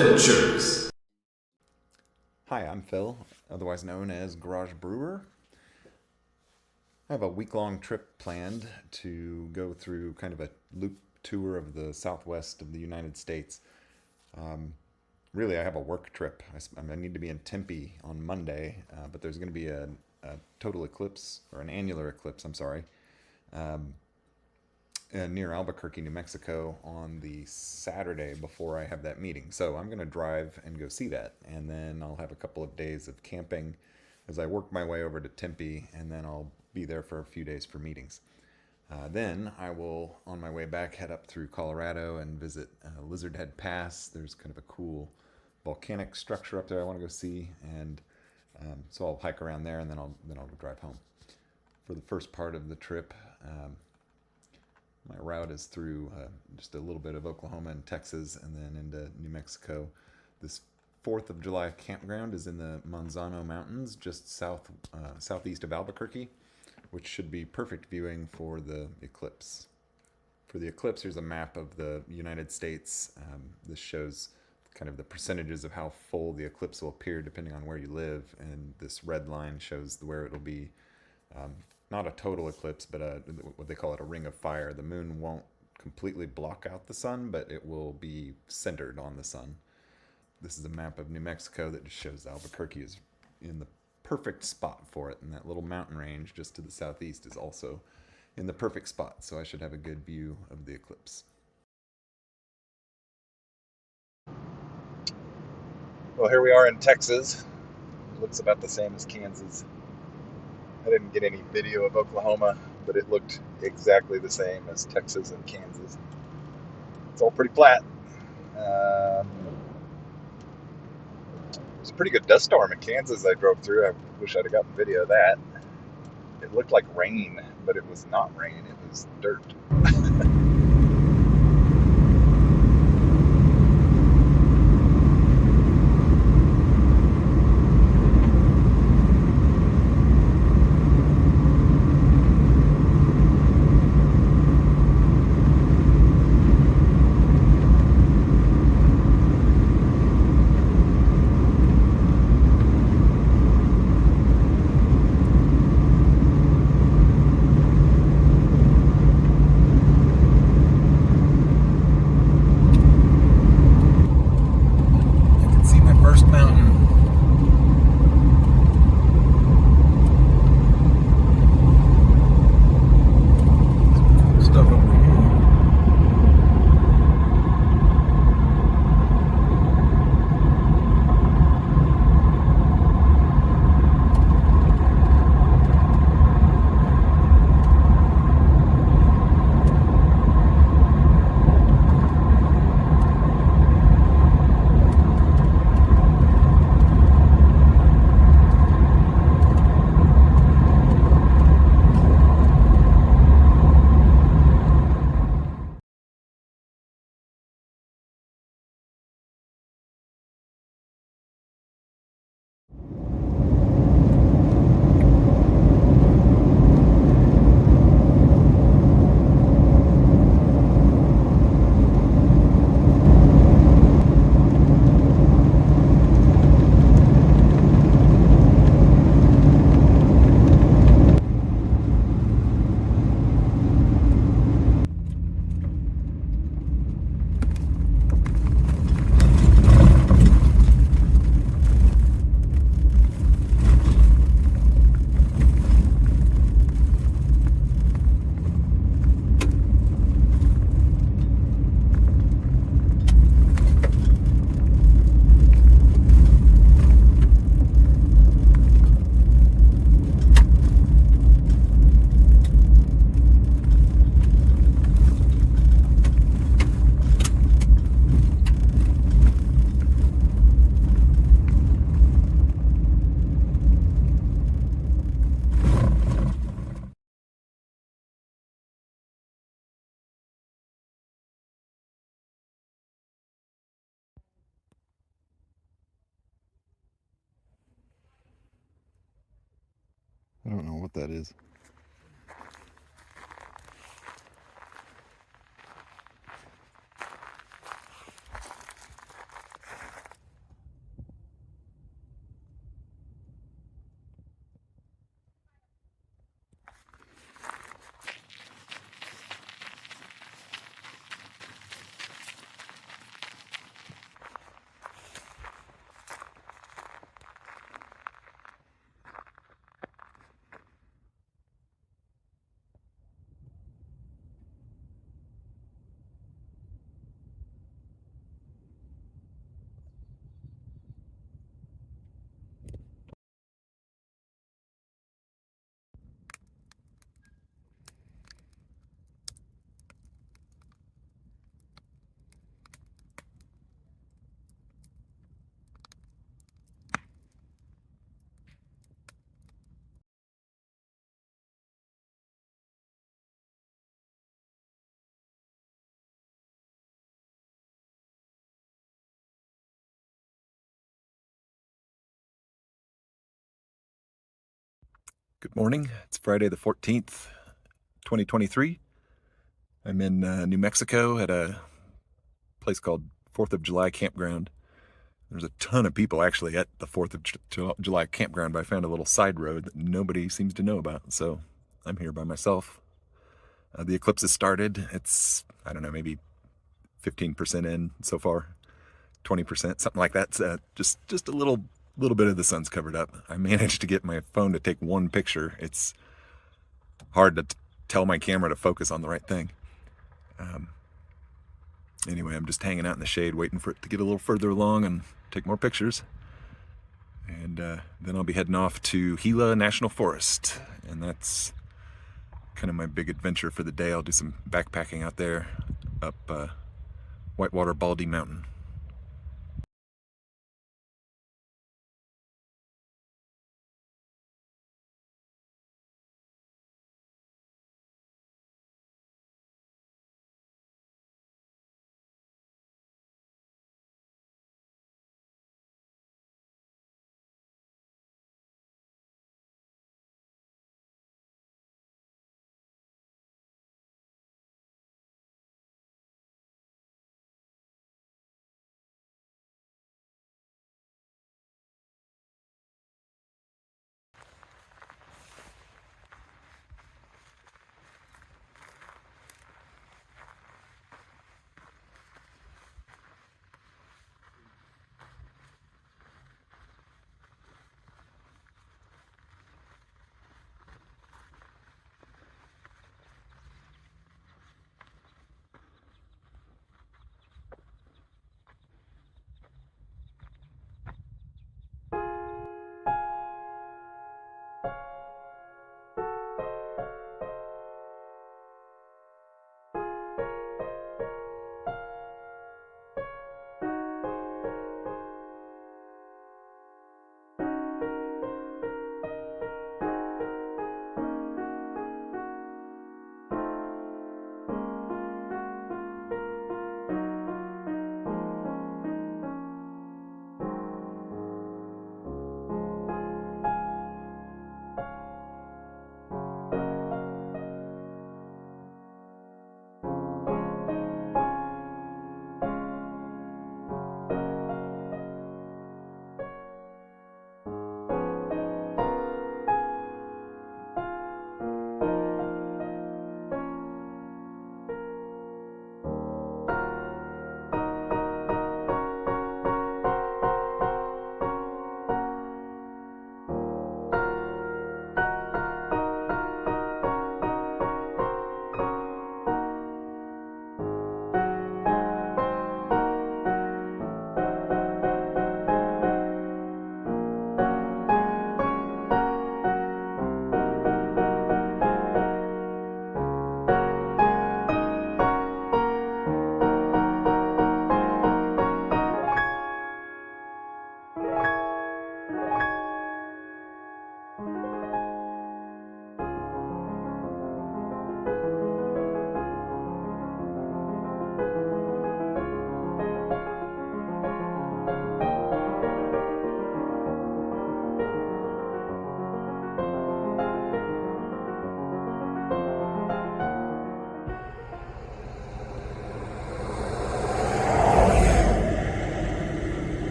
adventures. Hi, I'm Phil, otherwise known as Garage Brewer. I have a week-long trip planned to go through kind of a loop tour of the southwest of the United States. Really, I have a work trip. I need to be in Tempe on Monday, but there's going to be a total eclipse, or an annular eclipse, I'm sorry, near Albuquerque, New Mexico on the Saturday before I have that meeting. So I'm going to drive and go see that. And then I'll have a couple of days of camping as I work my way over to Tempe, and then I'll be there for a few days for meetings. Then I will, on my way back, head up through Colorado and visit Lizard Head Pass. There's kind of a cool volcanic structure up there I want to go see, and so I'll hike around there, and then I'll drive home. For the first part of the trip, my route is through just a little bit of Oklahoma and Texas, and then into New Mexico. This Fourth of July Campground is in the Manzano Mountains, just southeast of Albuquerque, which should be perfect viewing for the eclipse. For the eclipse, here's a map of the United States. This shows kind of the percentages of how full the eclipse will appear depending on where you live, and this red line shows where it'll be. Not a total eclipse, but what they call it, a ring of fire. The moon won't completely block out the sun, but it will be centered on the sun. This is a map of New Mexico that just shows Albuquerque is in the perfect spot for it, and that little mountain range just to the southeast is also in the perfect spot, so I should have a good view of the eclipse. Well, here we are in Texas. It looks about the same as Kansas. I didn't get any video of Oklahoma, but it looked exactly the same as Texas and Kansas. It's all pretty flat. It was a pretty good dust storm in Kansas I drove through. I wish I'd have gotten video of that. It looked like rain, but it was not rain. It was dirt. I don't know what that is. Good morning. It's Friday the 14th, 2023. I'm in New Mexico at a place called Fourth of July Campground. There's a ton of people actually at the Fourth of July Campground, but I found a little side road that nobody seems to know about, so I'm here by myself. The eclipse has started. It's, I don't know, maybe 15% in so far, 20%, something like that. Just a little bit of the sun's covered up. I managed to get my phone to take one picture. It's hard to tell my camera to focus on the right thing. Anyway, I'm just hanging out in the shade waiting for it to get a little further along and take more pictures. And then I'll be heading off to Gila National Forest, and that's kind of my big adventure for the day. I'll do some backpacking out there up Whitewater Baldy Mountain.